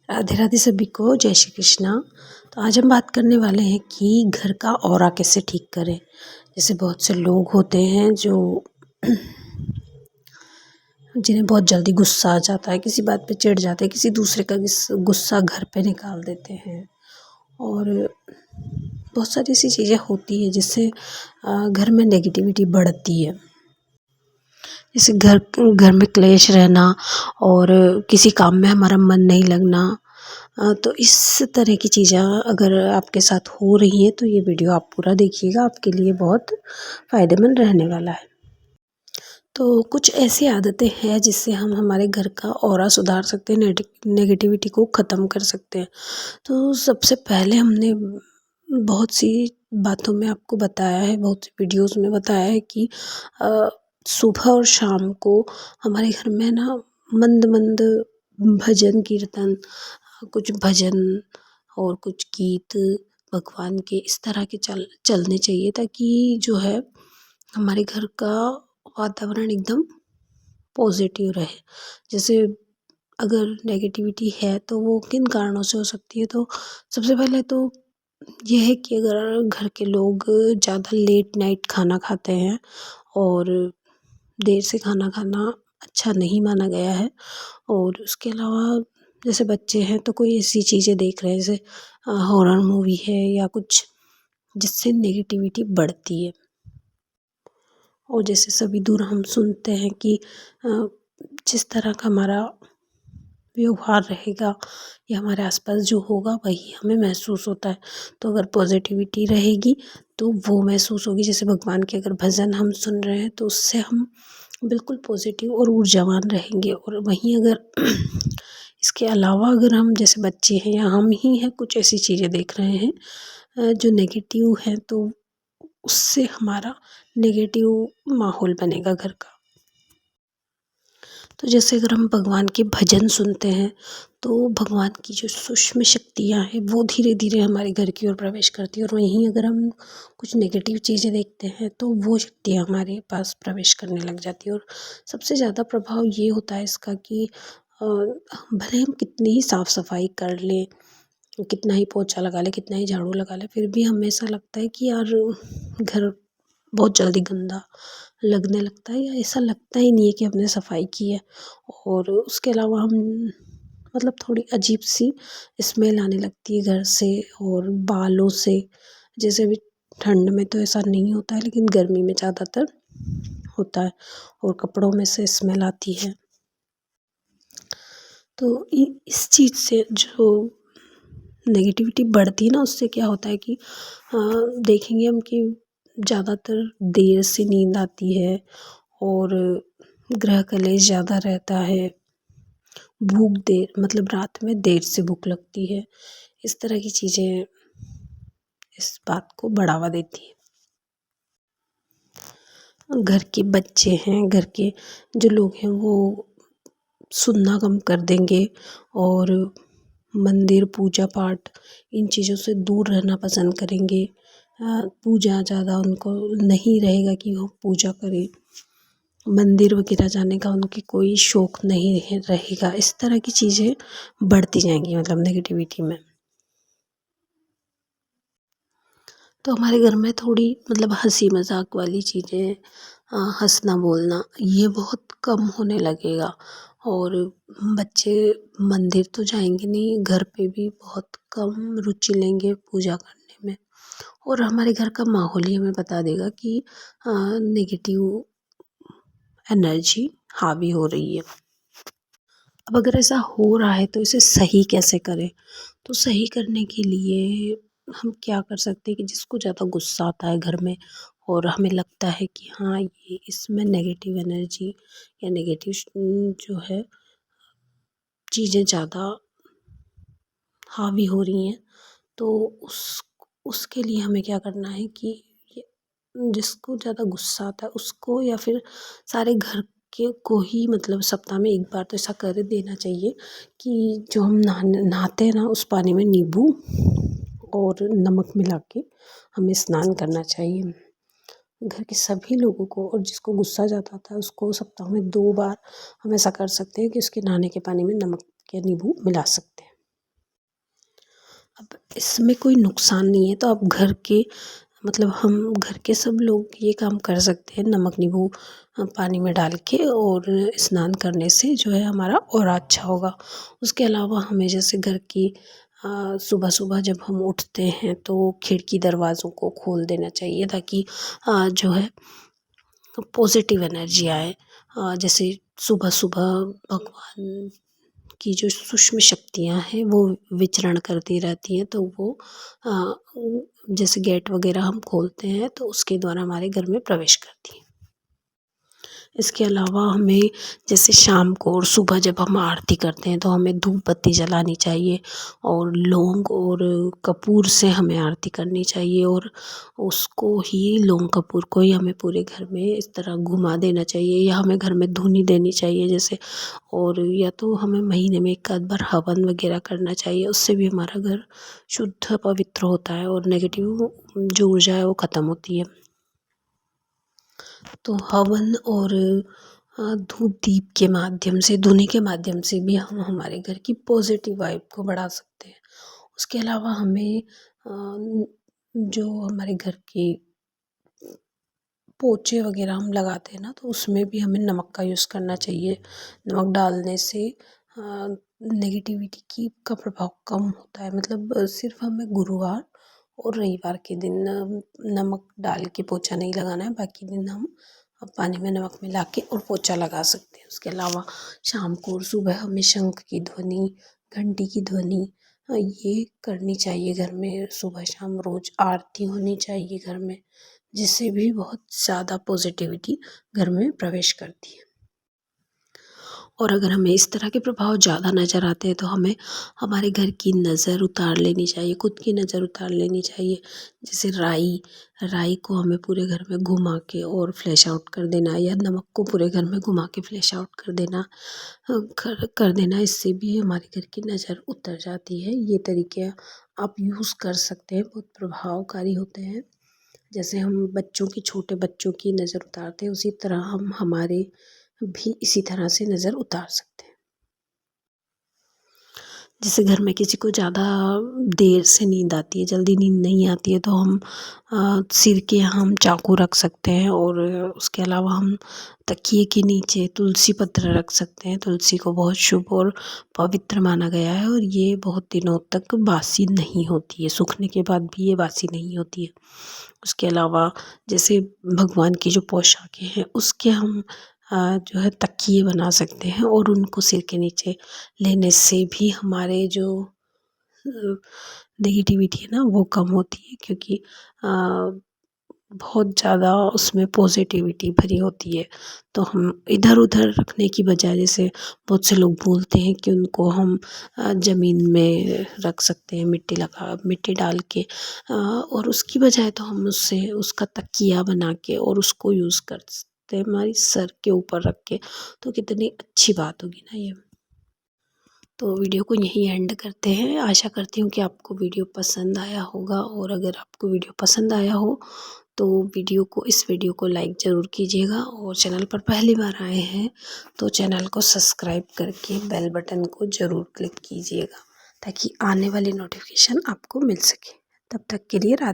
राधे राधे सभी को, जय श्री कृष्णा। तो आज हम बात करने वाले हैं कि घर का ऑरा कैसे ठीक करें। जैसे बहुत से लोग होते हैं जो जिन्हें बहुत जल्दी गुस्सा आ जाता है, किसी बात पे चिढ़ जाते हैं, किसी दूसरे का गुस्सा घर पे निकाल देते हैं और बहुत सारी ऐसी चीज़ें होती है जिससे घर में नेगेटिविटी बढ़ती है। जैसे घर में क्लेश रहना और किसी काम में हमारा मन नहीं लगना। तो इस तरह की चीज़ें अगर आपके साथ हो रही हैं तो ये वीडियो आप पूरा देखिएगा, आपके लिए बहुत फ़ायदेमंद रहने वाला है। तो कुछ ऐसी आदतें हैं जिससे हम हमारे घर का ऑरा सुधार सकते हैं, नेगेटिविटी को ख़त्म कर सकते हैं। तो सबसे पहले हमने बहुत सी बातों में आपको बताया है, बहुत सी वीडियोज़ में बताया है कि सुबह और शाम को हमारे घर में ना मंद-मंद भजन कीर्तन, कुछ भजन और कुछ गीत भगवान के इस तरह के चलने चाहिए, ताकि जो है हमारे घर का वातावरण एकदम पॉजिटिव रहे। जैसे अगर नेगेटिविटी है तो वो किन कारणों से हो सकती है, तो सबसे पहले तो ये है कि अगर घर के लोग ज़्यादा लेट नाइट खाना खाते हैं और देर से खाना खाना अच्छा नहीं माना गया है। और उसके अलावा जैसे बच्चे हैं तो कोई ऐसी चीज़ें देख रहे हैं जैसे हॉरर मूवी है या कुछ, जिससे नेगेटिविटी बढ़ती है। और जैसे सभी दूर हम सुनते हैं कि जिस तरह का हमारा व्यवहार रहेगा या हमारे आसपास जो होगा वही हमें महसूस होता है। तो अगर पॉजिटिविटी रहेगी तो वो महसूस होगी। जैसे भगवान के अगर भजन हम सुन रहे हैं तो उससे हम बिल्कुल पॉजिटिव और ऊर्जावान रहेंगे। और वहीं अगर इसके अलावा अगर हम जैसे बच्चे हैं या हम ही हैं कुछ ऐसी चीज़ें देख रहे हैं जो नेगेटिव हैं, तो उससे हमारा नेगेटिव माहौल बनेगा घर का। तो जैसे अगर हम भगवान के भजन सुनते हैं तो भगवान की जो सूक्ष्म शक्तियाँ हैं वो धीरे धीरे हमारे घर की ओर प्रवेश करती है। और वहीं अगर हम कुछ नेगेटिव चीज़ें देखते हैं तो वो शक्तियाँ हमारे पास प्रवेश करने लग जाती है। और सबसे ज़्यादा प्रभाव ये होता है इसका कि भले हम कितनी ही साफ़ सफाई कर लें, कितना ही पोछा लगा लें, कितना ही झाड़ू लगा लें, फिर भी हमें ऐसा लगता है कि यार घर बहुत जल्दी गंदा लगने लगता है, या ऐसा लगता ही नहीं है कि हमने सफाई की है। और उसके अलावा हम मतलब थोड़ी अजीब सी स्मेल आने लगती है घर से और बालों से। जैसे अभी ठंड में तो ऐसा नहीं होता है, लेकिन गर्मी में ज़्यादातर होता है और कपड़ों में से स्मेल आती है। तो इस चीज़ से जो नेगेटिविटी बढ़ती है ना, उससे क्या होता है कि देखेंगे हम कि ज़्यादातर देर से नींद आती है और गृह कलेश ज़्यादा रहता है। भूख देर मतलब रात में देर से भूख लगती है। इस तरह की चीज़ें इस बात को बढ़ावा देती हैं। घर के बच्चे हैं, घर के जो लोग हैं वो सुनना कम कर देंगे और मंदिर पूजा पाठ इन चीज़ों से दूर रहना पसंद करेंगे। पूजा ज़्यादा उनको नहीं रहेगा कि वो पूजा करें, मंदिर वगैरह जाने का उनकी कोई शौक़ नहीं रहेगा। इस तरह की चीज़ें बढ़ती जाएंगी मतलब नेगेटिविटी में। तो हमारे घर में थोड़ी मतलब हंसी मजाक वाली चीज़ें, हंसना बोलना ये बहुत कम होने लगेगा। और बच्चे मंदिर तो जाएंगे नहीं, घर पे भी बहुत कम रुचि लेंगे पूजा करने में। और हमारे घर का माहौल ही हमें बता देगा कि नेगेटिव एनर्जी हावी हो रही है। अब अगर ऐसा हो रहा है तो इसे सही कैसे करें। तो सही करने के लिए हम क्या कर सकते हैं कि जिसको ज़्यादा गुस्सा आता है घर में और हमें लगता है कि हाँ ये इसमें नेगेटिव एनर्जी या नेगेटिव जो है चीज़ें ज़्यादा हावी हो रही हैं, तो उसके लिए हमें क्या करना है कि जिसको ज़्यादा गुस्सा आता है उसको या फिर सारे घर के को ही मतलब सप्ताह में एक बार तो ऐसा कर देना चाहिए कि जो हम नहाते हैं ना उस पानी में नींबू और नमक मिला के हमें स्नान करना चाहिए। घर के सभी लोगों को, और जिसको गुस्सा ज़्यादा आता है उसको सप्ताह में 2 बार हम ऐसा कर सकते हैं कि उसके नहाने के पानी में नमक या नींबू मिला सकते हैं। अब इसमें कोई नुकसान नहीं है, तो आप घर के मतलब हम घर के सब लोग ये काम कर सकते हैं, नमक नींबू पानी में डाल के, और स्नान करने से जो है हमारा और अच्छा होगा। उसके अलावा हमें जैसे घर की सुबह सुबह जब हम उठते हैं तो खिड़की दरवाज़ों को खोल देना चाहिए, ताकि जो है पॉजिटिव एनर्जी आए। जैसे सुबह सुबह भगवान की जो सूक्ष्म शक्तियाँ हैं वो विचरण करती रहती हैं, तो वो जैसे गेट वगैरह हम खोलते हैं तो उसके द्वारा हमारे घर में प्रवेश करती हैं। इसके अलावा हमें जैसे शाम को और सुबह जब हम आरती करते हैं तो हमें धूप बत्ती जलानी चाहिए, और लौंग और कपूर से हमें आरती करनी चाहिए, और उसको ही लौंग कपूर को ही हमें पूरे घर में इस तरह घुमा देना चाहिए, या हमें घर में धुनी देनी चाहिए जैसे। और या तो हमें महीने में एक आध बार हवन वगैरह करना चाहिए, उससे भी हमारा घर शुद्ध पवित्र होता है और नेगेटिव जो ऊर्जा है वो ख़त्म होती है। तो हवन और धूप दीप के माध्यम से, धुनी के माध्यम से भी हम हमारे घर की पॉजिटिव वाइब को बढ़ा सकते हैं। उसके अलावा हमें जो हमारे घर के पोछे वगैरह हम लगाते हैं ना, तो उसमें भी हमें नमक का यूज़ करना चाहिए। नमक डालने से नेगेटिविटी का प्रभाव कम होता है। मतलब सिर्फ हमें गुरुवार और रविवार के दिन नमक डाल के पोछा नहीं लगाना है, बाकी दिन हम पानी में नमक मिला के और पोछा लगा सकते हैं। उसके अलावा शाम को और सुबह हमें शंख की ध्वनि, घंटी की ध्वनि ये करनी चाहिए घर में। सुबह शाम रोज़ आरती होनी चाहिए घर में, जिससे भी बहुत ज़्यादा पॉजिटिविटी घर में प्रवेश करती है। और अगर हमें इस तरह के प्रभाव ज़्यादा नज़र आते हैं तो हमें हमारे घर की नज़र उतार लेनी चाहिए, खुद की नज़र उतार लेनी चाहिए। जैसे राई को हमें पूरे घर में घुमा के और फ्लैश आउट कर देना, या नमक को पूरे घर में घुमा के फ्लैश आउट कर देना, इससे भी हमारे घर की नज़र उतर जाती है। ये तरीके आप यूज़ कर सकते हैं, बहुत प्रभावकारी होते हैं। जैसे हम छोटे बच्चों की नज़र उतारते हैं, उसी तरह हम हमारे भी इसी तरह से नज़र उतार सकते हैं। जैसे घर में किसी को ज़्यादा देर से नींद आती है, जल्दी नींद नहीं आती है, तो हम सिर के यहाँ हम चाकू रख सकते हैं, और उसके अलावा हम तकिए के नीचे तुलसी पत्र रख सकते हैं। तुलसी को बहुत शुभ और पवित्र माना गया है, और ये बहुत दिनों तक बासी नहीं होती है, सूखने के बाद भी ये बासी नहीं होती है। उसके अलावा जैसे भगवान की जो पोशाकें हैं उसके हम जो है तकिए बना सकते हैं, और उनको सिर के नीचे लेने से भी हमारे जो नेगेटिविटी है ना वो कम होती है, क्योंकि बहुत ज़्यादा उसमें पॉजिटिविटी भरी होती है। तो हम इधर उधर रखने की बजाय, जैसे बहुत से लोग बोलते हैं कि उनको हम ज़मीन में रख सकते हैं, मिट्टी डाल के, और उसकी बजाय तो हम उसका तकिया बना के और उसको यूज़ कर सकते हैं हमारी सर के ऊपर रख के, तो कितनी अच्छी बात होगी ना ये। तो वीडियो को यहीं एंड करते हैं। आशा करती हूँ कि आपको वीडियो पसंद आया होगा, और अगर आपको वीडियो पसंद आया हो तो इस वीडियो को लाइक ज़रूर कीजिएगा, और चैनल पर पहली बार आए हैं तो चैनल को सब्सक्राइब करके बेल बटन को ज़रूर क्लिक कीजिएगा, ताकि आने वाली नोटिफिकेशन आपको मिल सके। तब तक के लिए राधे।